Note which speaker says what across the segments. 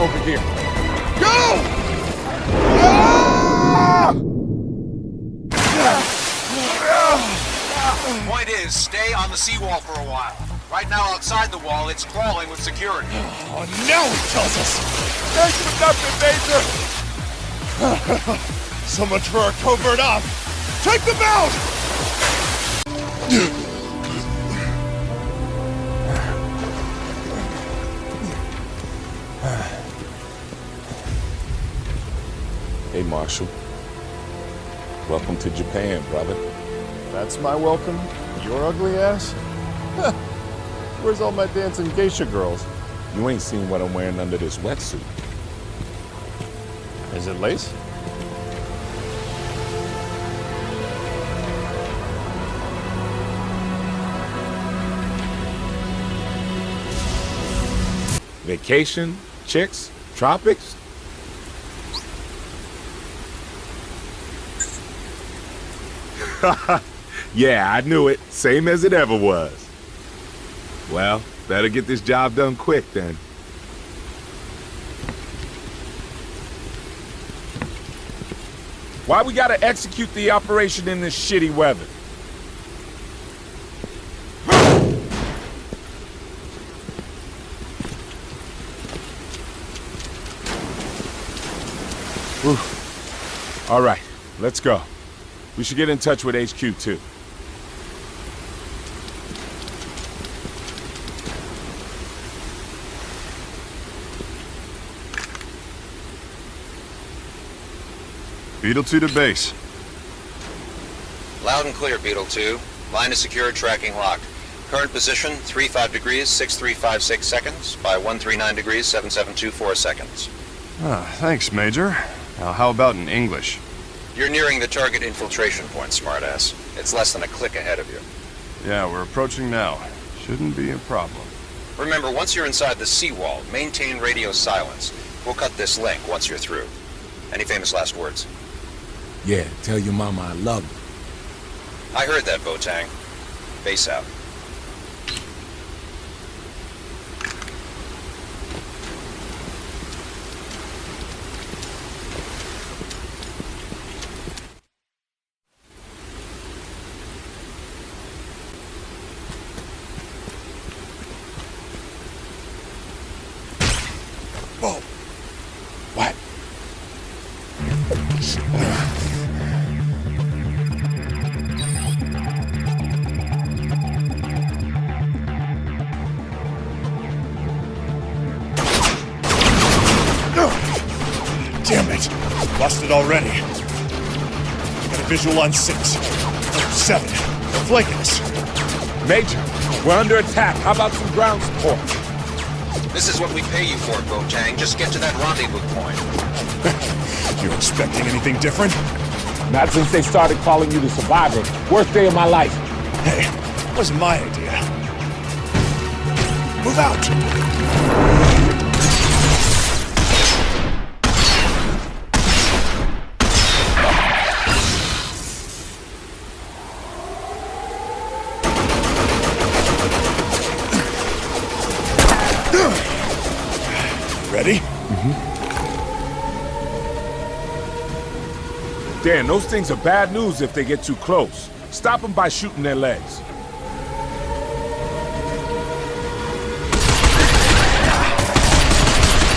Speaker 1: over here. Go! Ah!
Speaker 2: Point is, stay on the seawall for a while. Right now, outside the wall, it's crawling with security.
Speaker 1: Oh, now he tells us! Thanks for nothing, Major! So much for our covert op! Take them out!
Speaker 3: Hey, Marshal. Welcome to Japan, brother.
Speaker 1: That's my welcome? Your ugly ass? Where's all my dancing geisha girls?
Speaker 3: You ain't seen what I'm wearing under this wetsuit.
Speaker 1: Is it lace?
Speaker 3: Vacation, chicks, tropics. Yeah, I knew it. Same as it ever was. Well, better get this job done quick then. Why we gotta execute the operation in this shitty weather? Whew. All right, let's go. We should get in touch with HQ too.
Speaker 1: Beetle 2 to base.
Speaker 2: Loud and clear, Beetle 2. Line is secured, tracking locked. Current position, 35 degrees, 6356 seconds, by 139 degrees, 7724 seconds.
Speaker 1: Ah, thanks, Major. Now, how about in English?
Speaker 2: You're nearing the target infiltration point, smartass. It's less than a click ahead of you.
Speaker 1: Yeah, we're approaching now. Shouldn't be a problem.
Speaker 2: Remember, once you're inside the seawall, maintain radio silence. We'll cut this link once you're through. Any famous last words?
Speaker 3: Yeah, tell your mama I love her.
Speaker 2: I heard that, Botang. Base out.
Speaker 3: Whoa. What?
Speaker 1: Damn it! Lost it already. Got a visual on 6. 7. They're flanking us.
Speaker 3: Major, we're under attack. How about some ground support?
Speaker 2: This is what we pay you for, Botang. Just get to that rendezvous point.
Speaker 1: You expecting anything different?
Speaker 3: Not since they started calling you the survivor. Worst day of my life.
Speaker 1: Hey, that was my idea. Move out! Ready?
Speaker 3: Dan, those things are bad news if they get too close. Stop them by shooting their legs.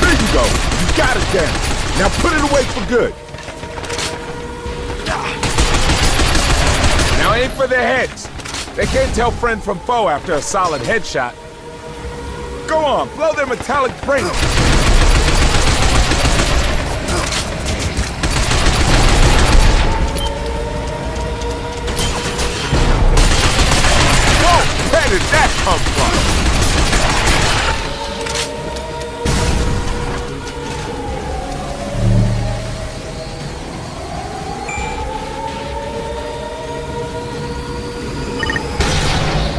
Speaker 3: There you go. You got it, Dan. Now put it away for good. Now aim for their heads. They can't tell friend from foe after a solid headshot. Go on, blow their metallic brains. Where did that come from?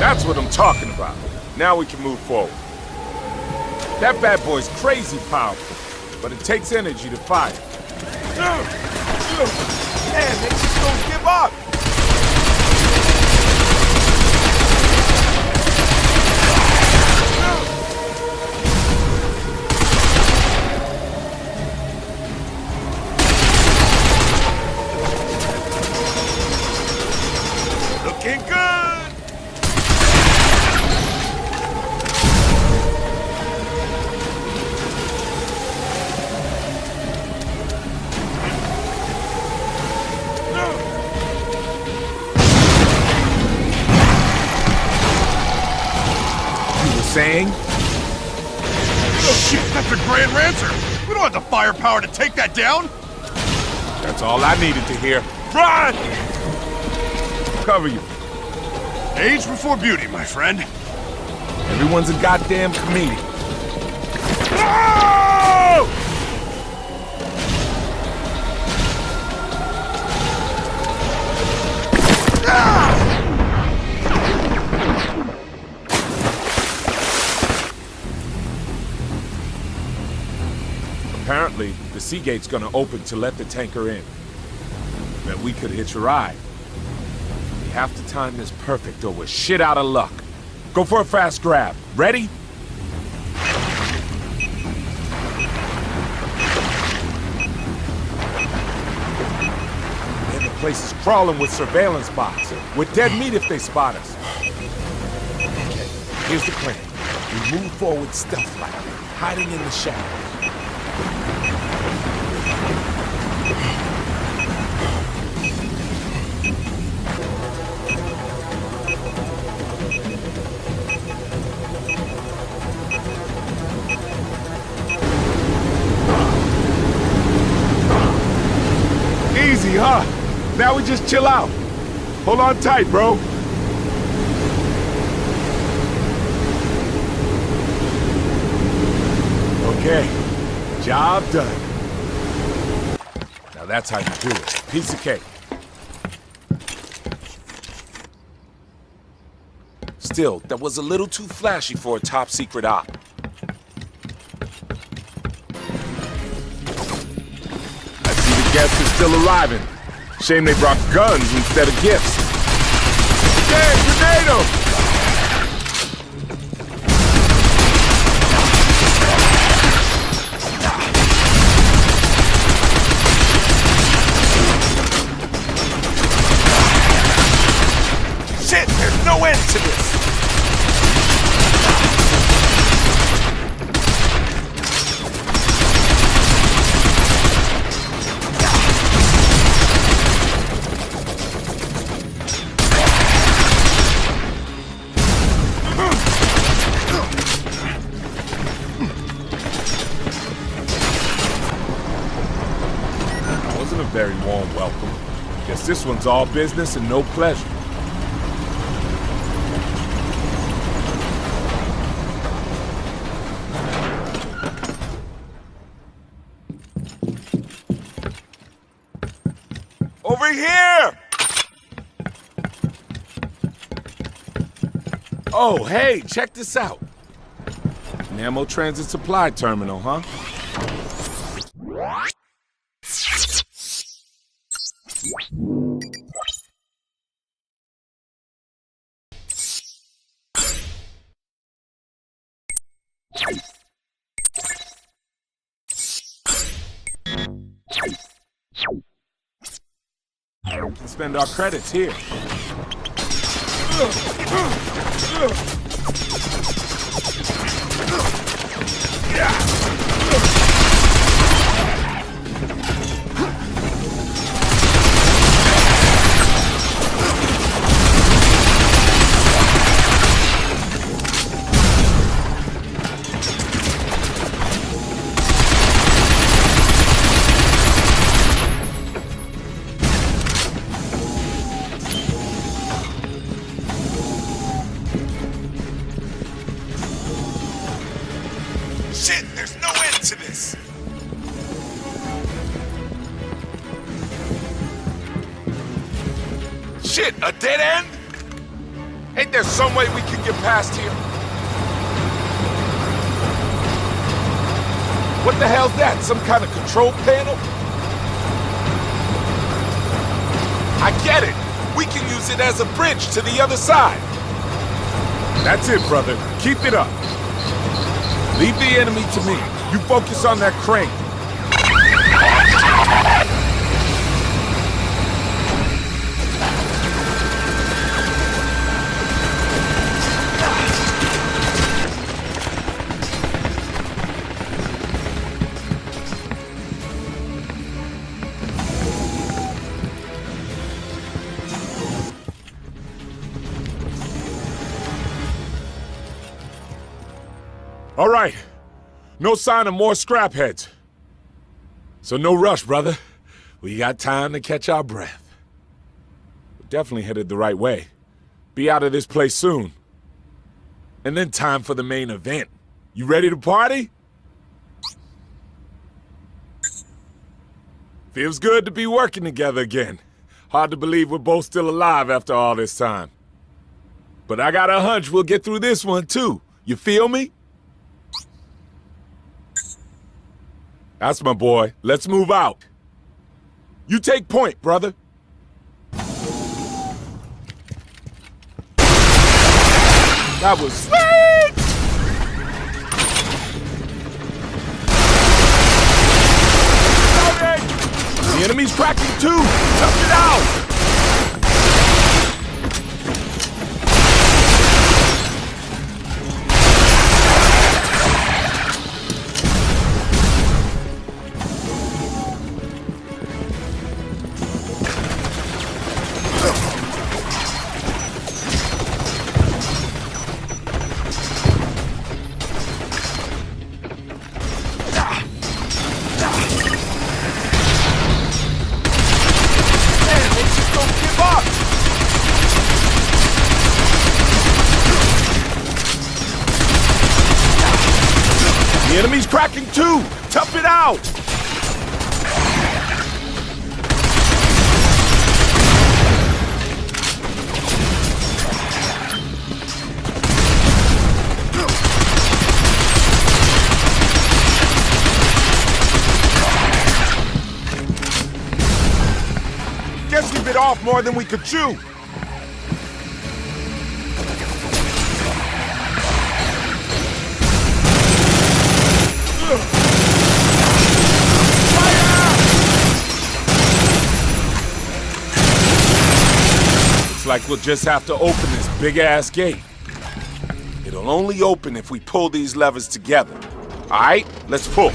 Speaker 3: That's what I'm talking about. Now we can move forward. That bad boy's crazy powerful, but it takes energy to fire. Man, they just don't give up. saying?
Speaker 1: Shit, that's a Grand Rancher! We don't have the firepower to take that down!
Speaker 3: That's all I needed to hear. Run! Cover you.
Speaker 1: Age before beauty, my friend.
Speaker 3: Everyone's a goddamn comedian. Oh! Apparently, the sea gate's gonna open to let the tanker in. Then we could hitch a ride. We have to time this perfect or we're shit out of luck. Go for a fast grab. Ready? Man, the place is crawling with surveillance bots. We're dead meat if they spot us. Okay, here's the plan. We move forward stealth-like, hiding in the shadows. Easy, huh? Now we just chill out. Hold on tight, bro. Okay, job done. Now that's how you do it. Piece of cake. Still, that was a little too flashy for a top-secret op. I see the guests are still arriving. Shame they brought guns instead of gifts. Yeah, grenade 'em! Shit, there's no end to this! Wasn't a very warm welcome. Guess this one's all business and no pleasure. Over here! Oh, hey, check this out. An ammo transit supply terminal, huh? We can spend our credits here. Shit, there's no end to this! Shit, a dead end? Ain't there some way we can get past here? What the hell's that? Some kind of control panel? I get it! We can use it as a bridge to the other side! That's it, brother. Keep it up. Leave the enemy to me. You focus on that crane. All right. No sign of more scrap heads. So no rush, brother. We got time to catch our breath. We're definitely headed the right way. Be out of this place soon. And then time for the main event. You ready to party? Feels good to be working together again. Hard to believe we're both still alive after all this time. But I got a hunch we'll get through this one too. You feel me? That's my boy. Let's move out. You take point, brother. That was sweet! The enemy's cracking too! Tough it out! The enemy's cracking too! Tough it out! Guess we bit off more than we could chew. Like we'll just have to open this big-ass gate. It'll only open if we pull these levers together. All right, let's pull.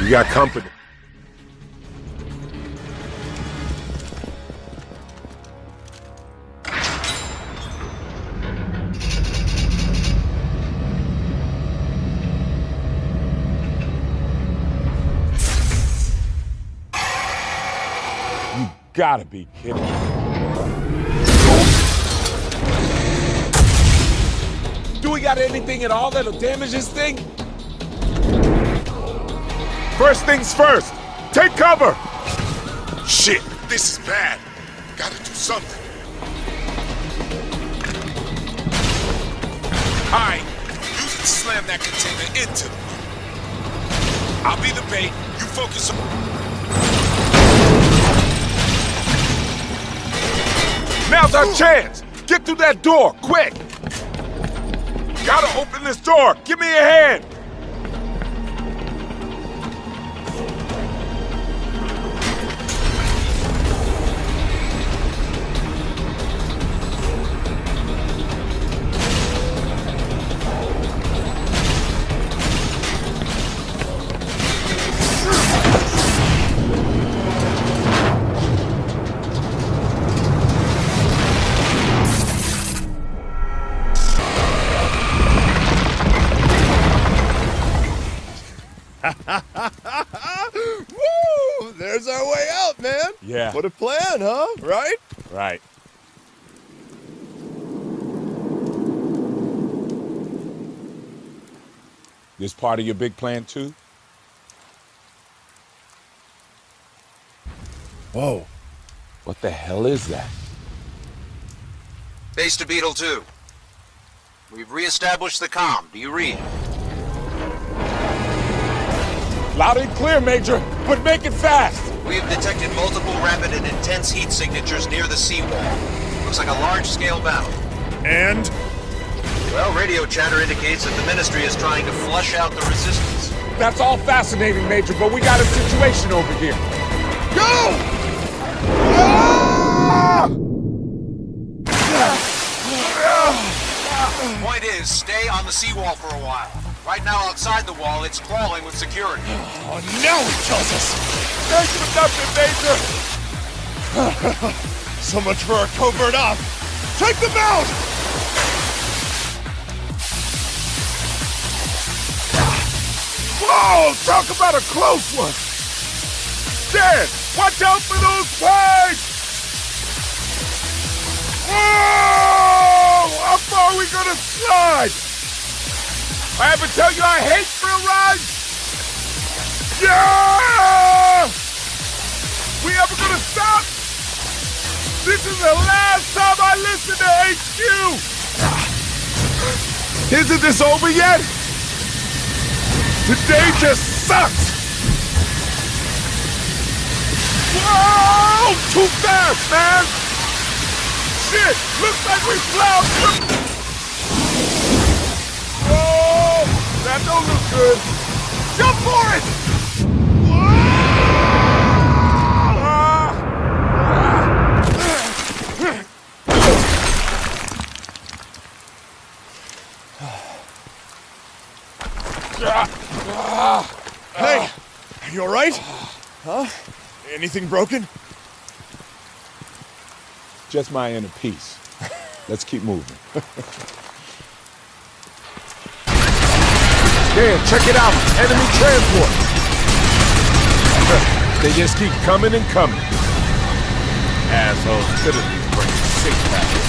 Speaker 3: We got company. Gotta be kidding me. Do we got anything at all that'll damage this thing? First things first, take cover! Shit, this is bad. Gotta do something. Alright, use it to slam that container into them. I'll be the bait, you focus on... Now's our chance! Get through that door, quick! Gotta open this door! Give me a hand!
Speaker 1: Woo! There's our way out, man.
Speaker 3: Yeah.
Speaker 1: What a plan, huh? Right?
Speaker 3: Right. This part of your big plan too? Whoa. What the hell is that?
Speaker 2: Base to Beetle 2. We've re-established the comm. Do you read?
Speaker 3: Loud and clear, Major, but make it fast!
Speaker 2: We've detected multiple rapid and intense heat signatures near the seawall. Looks like a large-scale battle.
Speaker 1: And?
Speaker 2: Well, radio chatter indicates that the Ministry is trying to flush out the resistance.
Speaker 3: That's all fascinating, Major, but we got a situation over here. Go!
Speaker 2: Point is, stay on the seawall for a while. Right now, outside the wall, it's crawling with security.
Speaker 1: Oh, no, he kills us!
Speaker 3: ain't for nothing, Major!
Speaker 1: So much for our covert op. Take them out!
Speaker 3: Whoa! Talk about a close one! Dan, watch out for those pipes! Whoa! How far are we gonna slide? I ever tell you I hate thrill rides? Yeah! We ever gonna stop? This is the last time I listen to HQ! Isn't this over yet? Today just sucks! Whoa! Too fast, man! Shit! Looks like we plowed through! Whoa! That don't look good! Jump for it!
Speaker 1: Hey! Are you alright? Huh? Anything broken?
Speaker 3: Just my inner peace. Let's keep moving. Dan, check it out! Enemy transport! They just keep coming and coming. Assholes could have been bringing six-packs.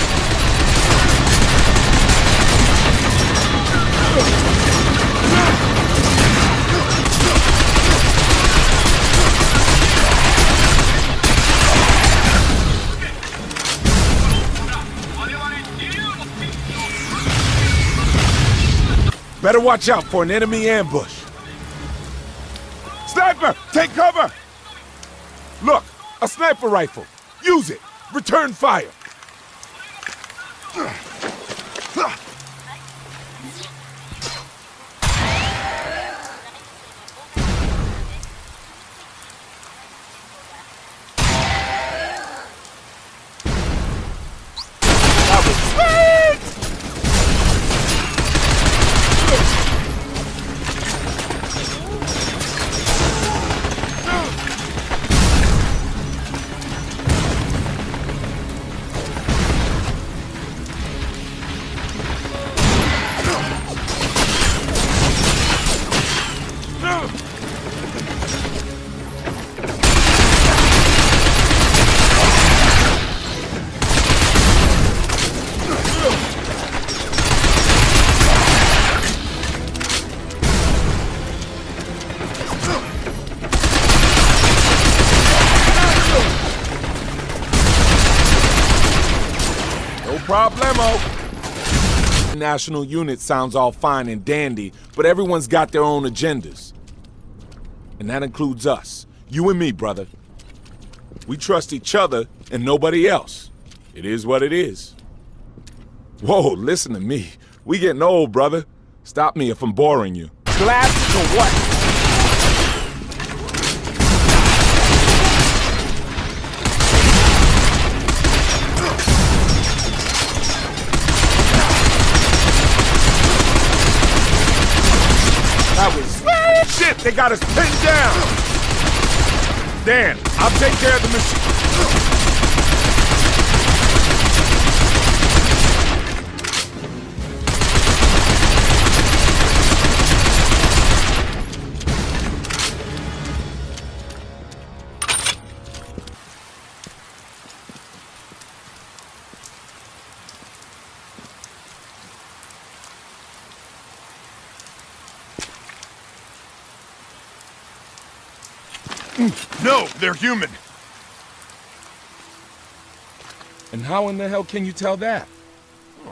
Speaker 3: Better watch out for an enemy ambush. Sniper, take cover! Look, a sniper rifle. Use it. Return fire. That was sweet! Problemo. National unit sounds all fine and dandy, but everyone's got their own agendas. And that includes us. You and me, brother. We trust each other and nobody else. It is what it is. Whoa, listen to me. We getting old, brother. Stop me if I'm boring you. Glasses or what? That was sweet! Shit, they got us pinned down! Dan, I'll take care of the machine.
Speaker 1: No, they're human.
Speaker 3: And how in the hell can you tell that?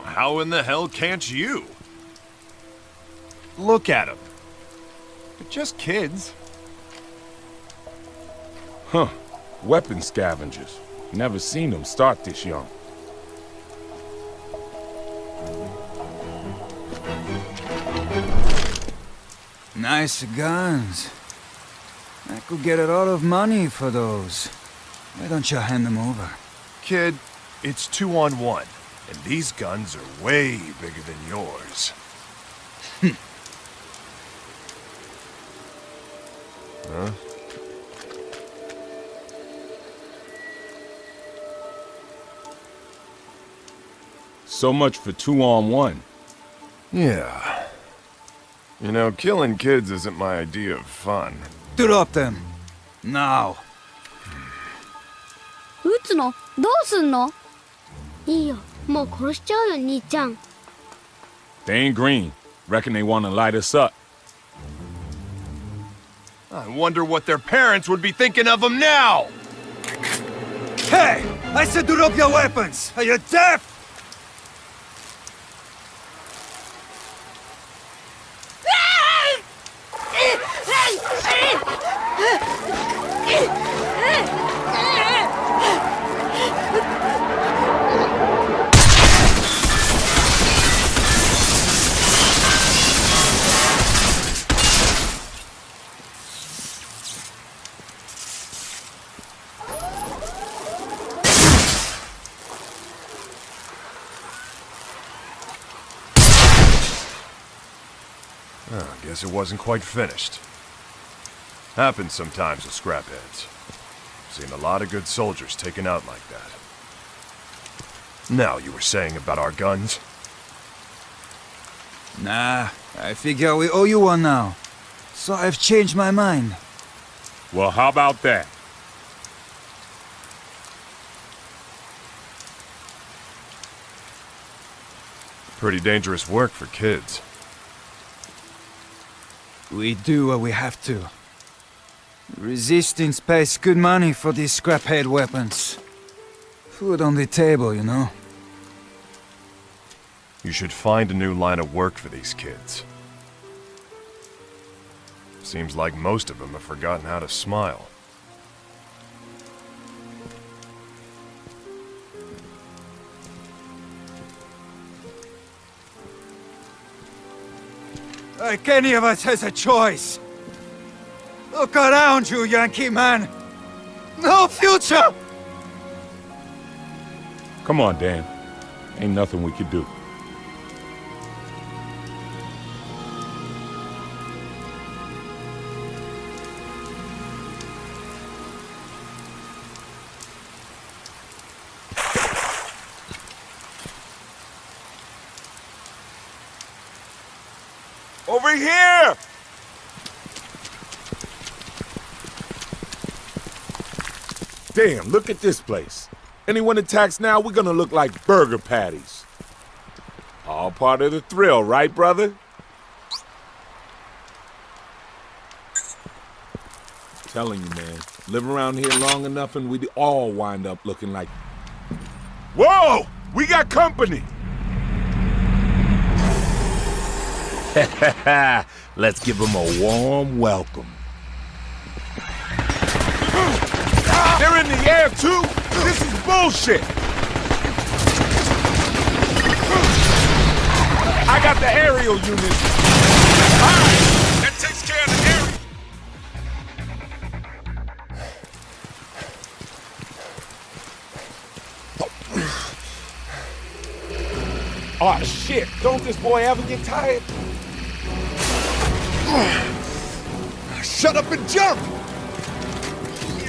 Speaker 1: How in the hell can't you? Look at them. They're just kids.
Speaker 3: Huh. Weapon scavengers. Never seen them start this young.
Speaker 4: Nice guns. I could get a lot of money for those. Why don't you hand them over?
Speaker 1: Kid, it's 2-on-1, and these guns are way bigger than yours. Huh?
Speaker 3: So much for 2-on-1.
Speaker 5: Yeah. You know, killing kids isn't my idea of fun.
Speaker 4: Drop them. Now.
Speaker 6: 撃つの？どうすんの？いいよ、もう殺しちゃうよ、兄ちゃん。
Speaker 3: They ain't green. Reckon they want to light us up.
Speaker 5: I wonder what their parents would be thinking of them now!
Speaker 4: Hey! I said drop your weapons! Are you deaf?
Speaker 5: Oh, guess it wasn't quite finished. Happens sometimes with scrapheads. Seen a lot of good soldiers taken out like that. Now, you were saying about our guns?
Speaker 4: Nah, I figure we owe you one now. So I've changed my mind.
Speaker 3: Well, how about that?
Speaker 5: Pretty dangerous work for kids.
Speaker 4: We do what we have to. Resistance pays good money for these scraphead weapons. Food on the table, you know.
Speaker 5: You should find a new line of work for these kids. Seems like most of them have forgotten how to smile.
Speaker 4: Like any of us has a choice. Look around you, Yankee man. No future!
Speaker 3: Come on, Dan. Ain't nothing we could do. Over here! Damn, look at this place. Anyone attacks now, we're gonna look like burger patties. All part of the thrill, right, brother? Telling you, man. Live around here long enough and we'd all wind up looking like... Whoa! We got company! Let's give them a warm welcome. They're in the air, too! This is bullshit! I got the aerial unit. Alright, that takes care of the area. Oh shit, don't this boy ever get tired? Shut up and jump!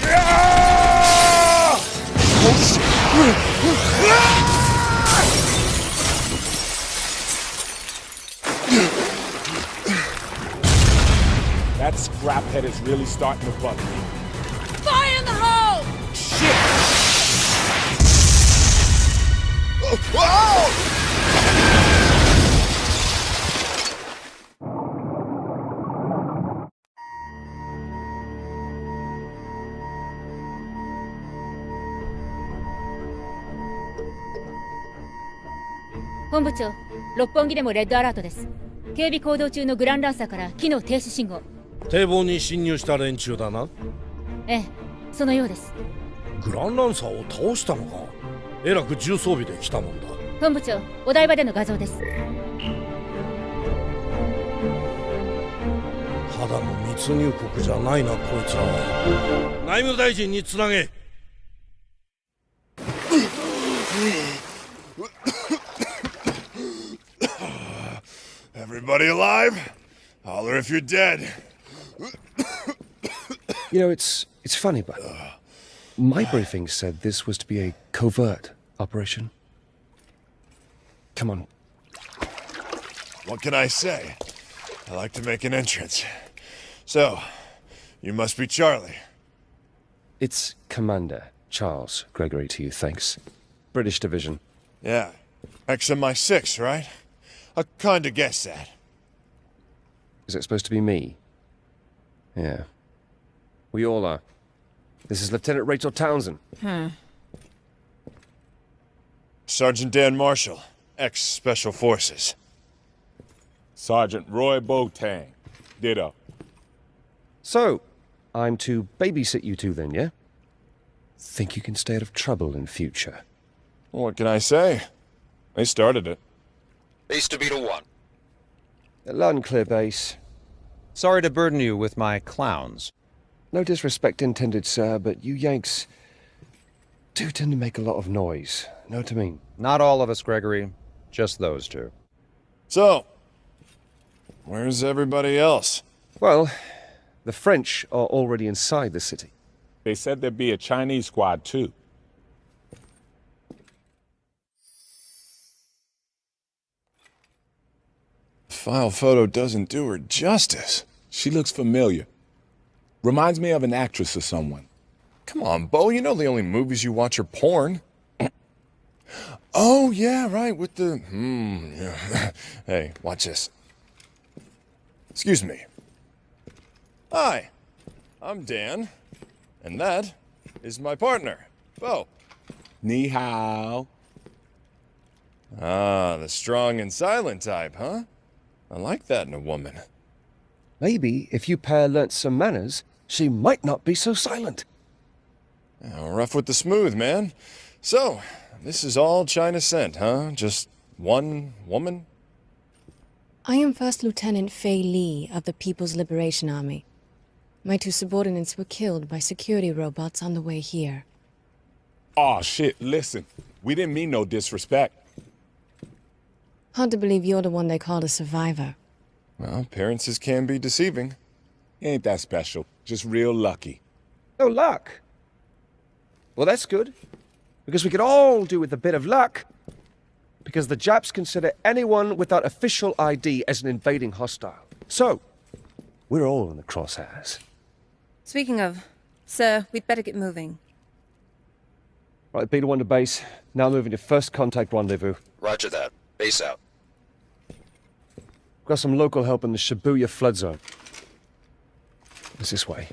Speaker 3: Yeah! Oh shit! That scraphead is really starting to bug me.
Speaker 6: Fire in the hole!
Speaker 3: Shit!
Speaker 7: 「本部長、六本木でもレッドアラートです。警備行動中のグランランサーから機能停止信号。
Speaker 8: 堤防に侵入した連中だな。
Speaker 7: ええ、そのようです。
Speaker 8: グランランサーを倒したのか。えらく重装備で来たもんだ。
Speaker 7: 本部長、お台場での画像です。
Speaker 8: ただの密入国じゃないな、こいつらは。内務大臣につなげ。
Speaker 1: Everybody alive? Holler if you're dead.
Speaker 9: You know, it's funny, but my briefing said this was to be a covert operation. Come on.
Speaker 1: What can I say? I like to make an entrance. So, you must be Charlie.
Speaker 9: It's Commander Charles Gregory to you, thanks. British Division.
Speaker 1: Yeah. XMI-6, right? I kinda guessed that.
Speaker 9: Is it supposed to be me? Yeah. We all are. This is Lieutenant Rachel Townsend.
Speaker 1: Sergeant Dan Marshall, ex-Special Forces.
Speaker 3: Sergeant Roy Boateng. Ditto.
Speaker 9: So, I'm to babysit you two then, yeah? Think you can stay out of trouble in future?
Speaker 1: What can I say? They started it.
Speaker 2: Base to Beta 1.
Speaker 9: Loud and clear, base.
Speaker 10: Sorry to burden you with my clowns.
Speaker 9: No disrespect intended, sir, but you Yanks do tend to make a lot of noise. Know what I mean?
Speaker 10: Not all of us, Gregory. Just those two.
Speaker 1: So, where's everybody else?
Speaker 9: Well, the French are already inside the city.
Speaker 3: They said there'd be a Chinese squad, too.
Speaker 1: File photo doesn't do her justice.
Speaker 3: She looks familiar. Reminds me of an actress or someone.
Speaker 1: Come on, Bo, you know the only movies you watch are porn. Oh, yeah, right, with the... yeah. Hey, watch this. Excuse me. Hi, I'm Dan, and that is my partner, Bo.
Speaker 3: Ni hao.
Speaker 1: Ah, the strong and silent type, huh? I like that in a woman.
Speaker 9: Maybe if you pair learnt some manners, she might not be so silent.
Speaker 1: Yeah, rough with the smooth, man. So, this is all China sent, huh? Just one woman?
Speaker 11: I am First Lieutenant Fei Li of the People's Liberation Army. My two subordinates were killed by security robots on the way here.
Speaker 3: Aw, shit, listen. We didn't mean no disrespect.
Speaker 11: Hard to believe you're the one they called a survivor.
Speaker 1: Well, appearances can be deceiving.
Speaker 3: Ain't that special. Just real lucky.
Speaker 9: No luck. Well, that's good. Because we could all do with a bit of luck. Because the Japs consider anyone without official ID as an invading hostile. So, we're all in the crosshairs.
Speaker 12: Speaking of, sir, we'd better get moving.
Speaker 9: Right, Beta 1 to base. Now moving to first contact rendezvous.
Speaker 2: Roger that. Base out.
Speaker 9: Got some local help in the Shibuya flood zone. It's this way.